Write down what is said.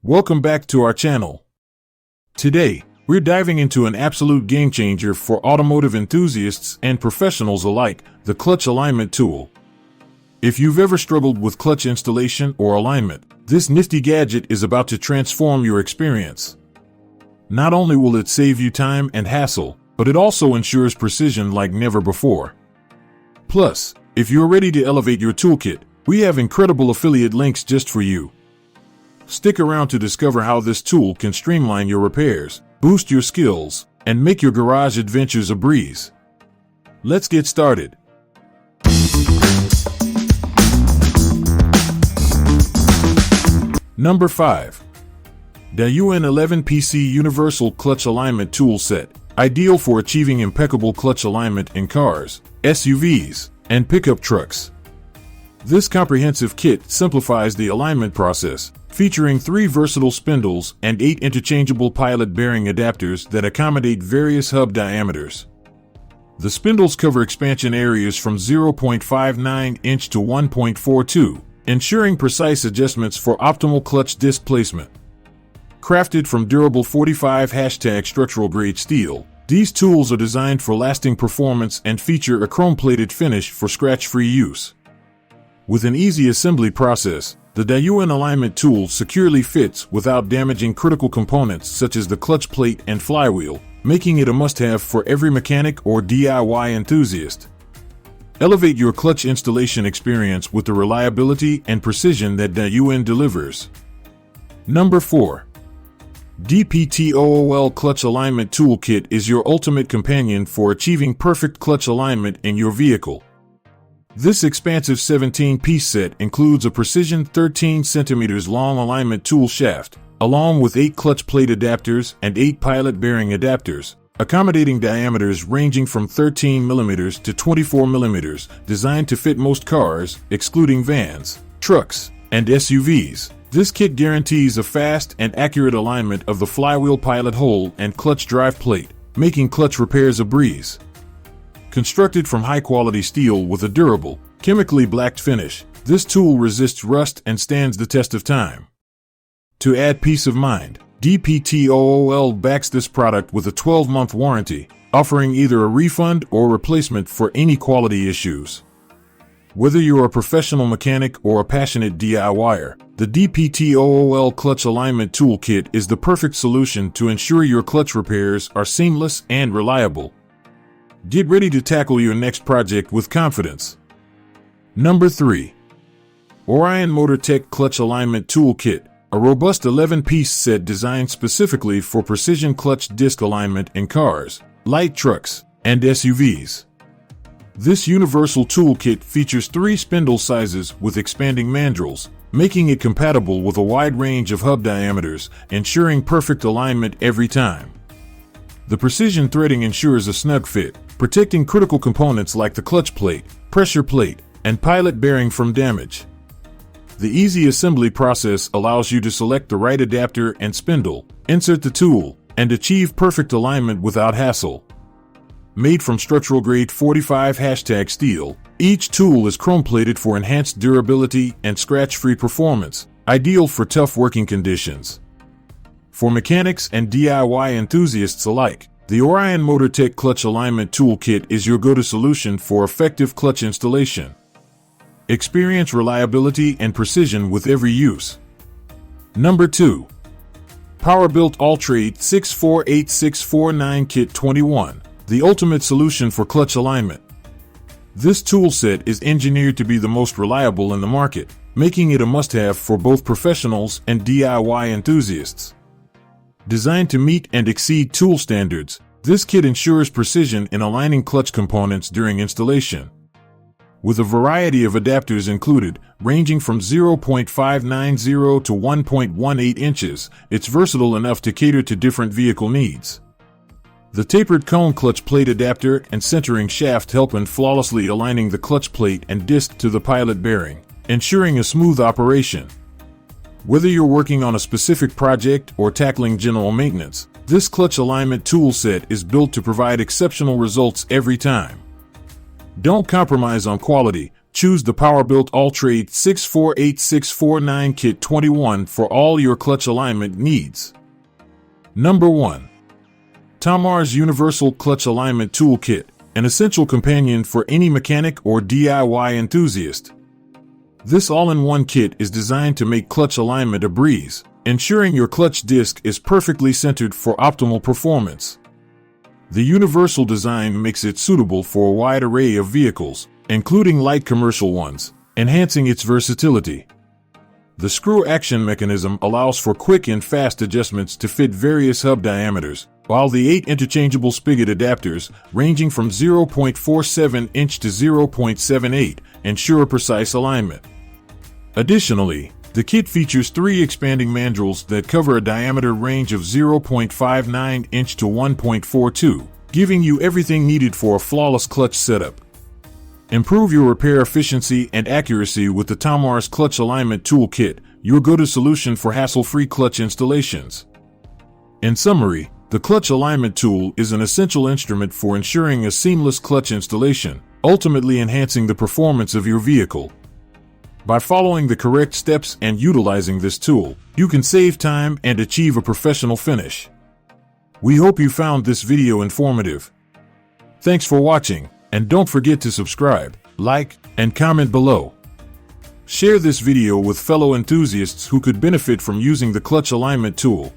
Welcome back to our channel. Today, we're diving into an absolute game changer for automotive enthusiasts and professionals alike, the clutch alignment tool. If you've ever struggled with clutch installation or alignment, this nifty gadget is about to transform your experience. Not only will it save you time and hassle, but it also ensures precision like never before. Plus, if you're ready to elevate your toolkit, we have incredible affiliate links just for you. Stick around to discover how this tool can streamline your repairs, boost your skills, and make your garage adventures a breeze. Let's get started. Number 5. DAYUAN 11PC Universal Clutch Alignment Tool Set, ideal for achieving impeccable clutch alignment in cars, SUVs, and pickup trucks. This comprehensive kit simplifies the alignment process, featuring 3 versatile spindles and 8 interchangeable pilot bearing adapters that accommodate various hub diameters. The spindles cover expansion areas from 0.59 inch to 1.42, ensuring precise adjustments for optimal clutch disc placement. Crafted from durable 45 structural grade steel, these tools are designed for lasting performance and feature a chrome-plated finish for scratch-free use. With an easy assembly process, the DAYUAN alignment tool securely fits without damaging critical components such as the clutch plate and flywheel, making it a must-have for every mechanic or DIY enthusiast. Elevate your clutch installation experience with the reliability and precision that DAYUAN delivers. Number 4. DPTOOL Clutch Alignment Toolkit is your ultimate companion for achieving perfect clutch alignment in your vehicle. This expansive 17-piece set includes a precision 13 cm long alignment tool shaft, along with 8 clutch plate adapters and 8 pilot bearing adapters, accommodating diameters ranging from 13 mm to 24 mm, designed to fit most cars, excluding vans, trucks, and SUVs. This kit guarantees a fast and accurate alignment of the flywheel pilot hole and clutch drive plate, making clutch repairs a breeze. Constructed from high-quality steel with a durable, chemically blacked finish, this tool resists rust and stands the test of time. To add peace of mind, DPTOOL backs this product with a 12-month warranty, offering either a refund or replacement for any quality issues. Whether you're a professional mechanic or a passionate DIYer, the DPTOOL Clutch Alignment Toolkit is the perfect solution to ensure your clutch repairs are seamless and reliable. Get ready to tackle your next project with confidence. Number 3. Orion MotorTech Clutch Alignment Toolkit, a robust 11-piece set designed specifically for precision clutch disc alignment in cars, light trucks, and SUVs. This universal toolkit features 3 spindle sizes with expanding mandrels, making it compatible with a wide range of hub diameters, ensuring perfect alignment every time. The precision threading ensures a snug fit, protecting critical components like the clutch plate, pressure plate, and pilot bearing from damage. The easy assembly process allows you to select the right adapter and spindle, insert the tool, and achieve perfect alignment without hassle. Made from structural grade 45 steel, each tool is chrome-plated for enhanced durability and scratch-free performance, ideal for tough working conditions. For mechanics and DIY enthusiasts alike, the Orion MotorTech Clutch Alignment Toolkit is your go-to solution for effective clutch installation. Experience reliability and precision with every use. Number 2. Powerbuilt All-Trade 648649 Kit 21, the ultimate solution for clutch alignment. This tool set is engineered to be the most reliable in the market, making it a must-have for both professionals and DIY enthusiasts. Designed to meet and exceed tool standards, this kit ensures precision in aligning clutch components during installation. With a variety of adapters included, ranging from 0.590 to 1.18 inches, it's versatile enough to cater to different vehicle needs. The tapered cone clutch plate adapter and centering shaft help in flawlessly aligning the clutch plate and disc to the pilot bearing, ensuring a smooth operation. Whether you're working on a specific project or tackling general maintenance, this clutch alignment tool set is built to provide exceptional results every time. Don't compromise on quality, choose the Powerbuilt All-Trade 648649 Kit 21 for all your clutch alignment needs. Number 1. TOMMARS Universal Clutch Alignment Toolkit, an essential companion for any mechanic or DIY enthusiast. This all-in-one kit is designed to make clutch alignment a breeze, ensuring your clutch disc is perfectly centered for optimal performance. The universal design makes it suitable for a wide array of vehicles, including light commercial ones, enhancing its versatility. The screw action mechanism allows for quick and fast adjustments to fit various hub diameters, while the 8 interchangeable spigot adapters, ranging from 0.47 inch to 0.78, ensure precise alignment. Additionally, the kit features 3 expanding mandrels that cover a diameter range of 0.59 inch to 1.42, giving you everything needed for a flawless clutch setup. Improve your repair efficiency and accuracy with the TOMMARS Clutch Alignment Toolkit, your go-to solution for hassle-free clutch installations. In summary, the clutch alignment tool is an essential instrument for ensuring a seamless clutch installation, ultimately enhancing the performance of your vehicle. By following the correct steps and utilizing this tool, you can save time and achieve a professional finish. We hope you found this video informative. Thanks for watching, and don't forget to subscribe, like, and comment below. Share this video with fellow enthusiasts who could benefit from using the clutch alignment tool.